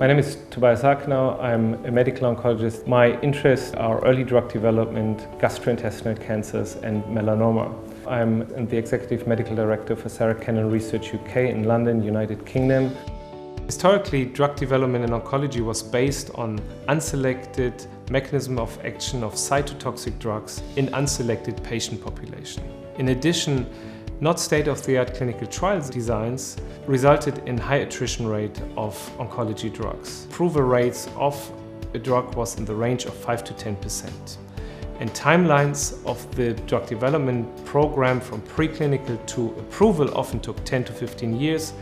My name is Tobias Arkenau. I'm a medical oncologist. My interests are early drug development, gastrointestinal cancers and melanoma. I'm the Executive Medical Director for Sarah Cannon Research UK in London, United Kingdom. Historically, drug development in oncology was based on unselected mechanism of action of cytotoxic drugs in unselected patient population. In addition, not state-of-the-art clinical trials designs resulted in high attrition rate of oncology drugs. Approval rates of a drug was in the range of 5 to 10%. And timelines of the drug development program from preclinical to approval often took 10 to 15 years,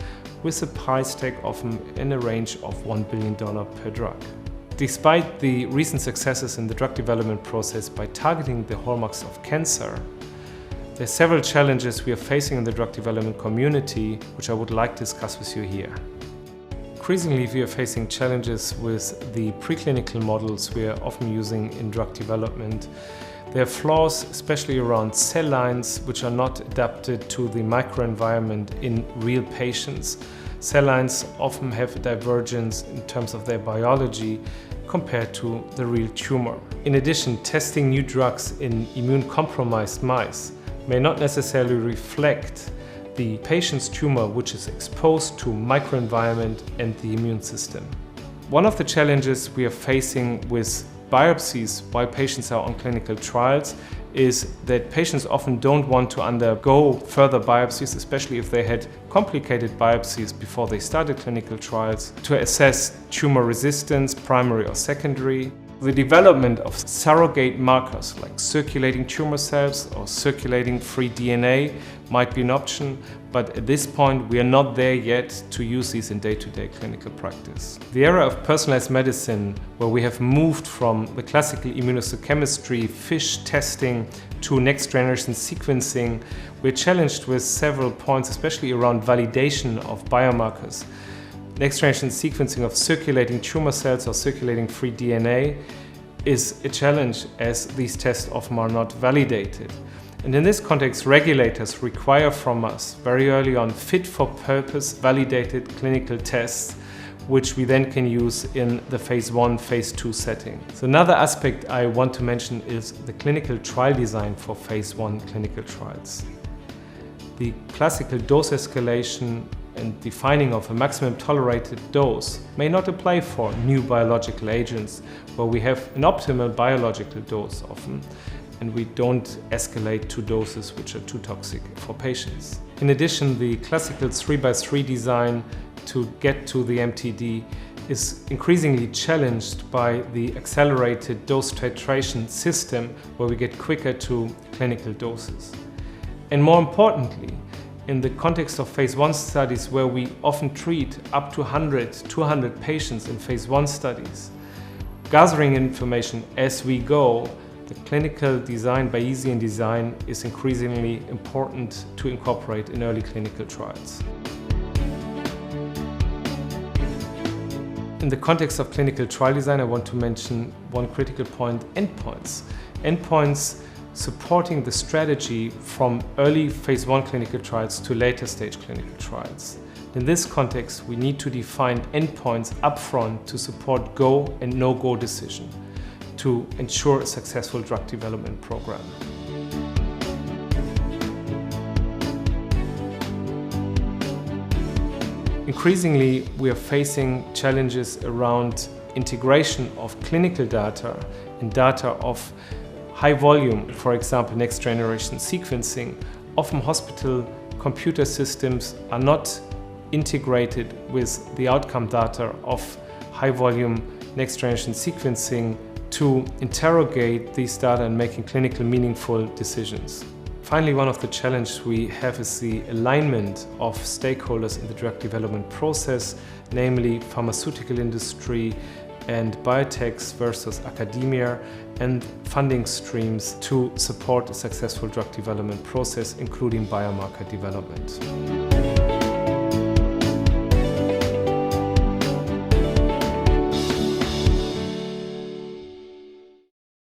with a price tag often in a range of $1 billion per drug. Despite the recent successes in the drug development process by targeting the hallmarks of cancer, there are several challenges we are facing in the drug development community, which I would like to discuss with you here. Increasingly, we are facing challenges with the preclinical models we are often using in drug development. There are flaws, especially around cell lines, which are not adapted to the microenvironment in real patients. Cell lines often have a divergence in terms of their biology compared to the real tumor. In addition, testing new drugs in immune-compromised mice may not necessarily reflect the patient's tumor, which is exposed to microenvironment and the immune system. One of the challenges we are facing with biopsies while patients are on clinical trials is that patients often don't want to undergo further biopsies, especially if they had complicated biopsies before they started clinical trials, to assess tumor resistance, primary or secondary. The development of surrogate markers like circulating tumor cells or circulating free DNA might be an option, but at this point we are not there yet to use these in day-to-day clinical practice. The era of personalized medicine, where we have moved from the classical immunohistochemistry, FISH testing, to next-generation sequencing, we're challenged with several points, especially around validation of biomarkers. Next-generation sequencing of circulating tumor cells or circulating free DNA is a challenge, as these tests often are not validated. And in this context, regulators require from us very early on fit-for-purpose validated clinical tests, which we then can use in the phase 1, phase 2 setting. So another aspect I want to mention is the clinical trial design for phase 1 clinical trials. The classical dose escalation and defining of a maximum tolerated dose may not apply for new biological agents, where we have an optimal biological dose often, and we don't escalate to doses which are too toxic for patients. In addition, the classical 3x3 design to get to the MTD is increasingly challenged by the accelerated dose titration system, where we get quicker to clinical doses. And more importantly, in the context of phase 1 studies, where we often treat up to 100, 200 patients in phase 1 studies, gathering information as we go, the clinical design, Bayesian design, is increasingly important to incorporate in early clinical trials. In the context of clinical trial design, I want to mention one critical point: endpoints. Endpoints supporting the strategy from early phase 1 clinical trials to later stage clinical trials. In this context, we need to define endpoints upfront to support go and no-go decision to ensure a successful drug development program. Increasingly, we are facing challenges around integration of clinical data and data of high volume, for example, next-generation sequencing. Often hospital computer systems are not integrated with the outcome data of high-volume next-generation sequencing to interrogate these data and making clinically meaningful decisions. Finally, one of the challenges we have is the alignment of stakeholders in the drug development process, namely pharmaceutical industry and biotechs versus academia, and funding streams to support a successful drug development process, including biomarker development.